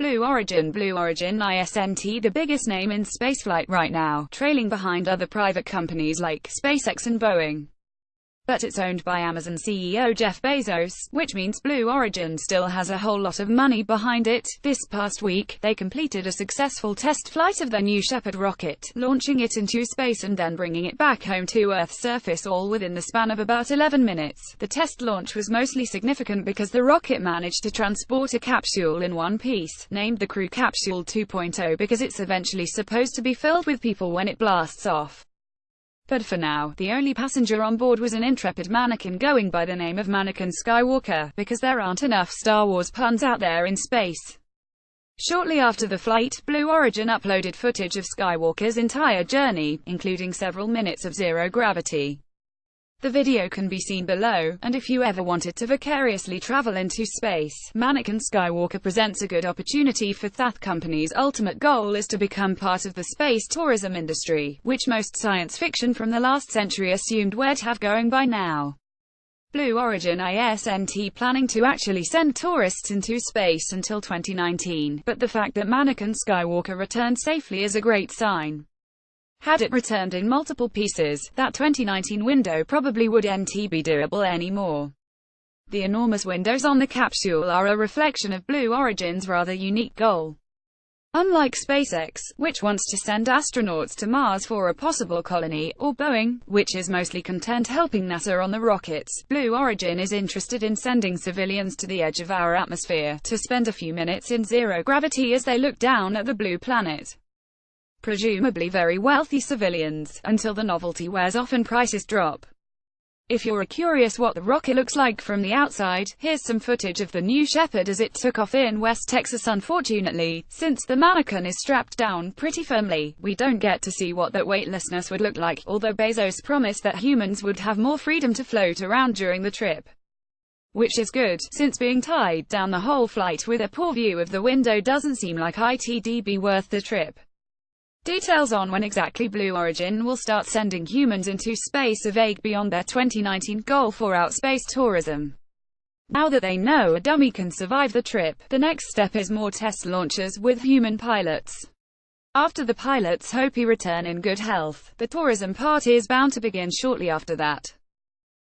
Blue Origin isn't the biggest name in spaceflight right now, trailing behind other private companies like SpaceX and Boeing. But it's owned by Amazon CEO Jeff Bezos, which means Blue Origin still has a whole lot of money behind it. This past week, they completed a successful test flight of their New Shepard rocket, launching it into space and then bringing it back home to Earth's surface, all within the span of about 11 minutes. The test launch was mostly significant because the rocket managed to transport a capsule in one piece, named the Crew Capsule 2.0 because it's eventually supposed to be filled with people when it blasts off. But for now, the only passenger on board was an intrepid mannequin going by the name of Mannequin Skywalker, because there aren't enough Star Wars puns out there in space. Shortly after the flight, Blue Origin uploaded footage of Skywalker's entire journey, including several minutes of zero gravity. The video can be seen below, and if you ever wanted to vicariously travel into space, Mannequin Skywalker presents a good opportunity for that company's ultimate goal is to become part of the space tourism industry, which most science fiction from the last century assumed we'd have going by now. Blue Origin isn't planning to actually send tourists into space until 2019, but the fact that Mannequin Skywalker returned safely is a great sign. Had it returned in multiple pieces, that 2019 window probably wouldn't be doable anymore. The enormous windows on the capsule are a reflection of Blue Origin's rather unique goal. Unlike SpaceX, which wants to send astronauts to Mars for a possible colony, or Boeing, which is mostly content helping NASA on the rockets, Blue Origin is interested in sending civilians to the edge of our atmosphere, to spend a few minutes in zero gravity as they look down at the blue planet. Presumably very wealthy civilians, until the novelty wears off and prices drop. If you're curious what the rocket looks like from the outside, here's some footage of the New Shepard as it took off in West Texas. Unfortunately, since the mannequin is strapped down pretty firmly, we don't get to see what that weightlessness would look like, although Bezos promised that humans would have more freedom to float around during the trip. Which is good, since being tied down the whole flight with a poor view of the window doesn't seem like it'd be worth the trip. Details on when exactly Blue Origin will start sending humans into space are vague beyond their 2019 goal for outspace tourism. Now that they know a dummy can survive the trip, the next step is more test launches with human pilots. After the pilots hope he return in good health, the tourism part is bound to begin shortly after that.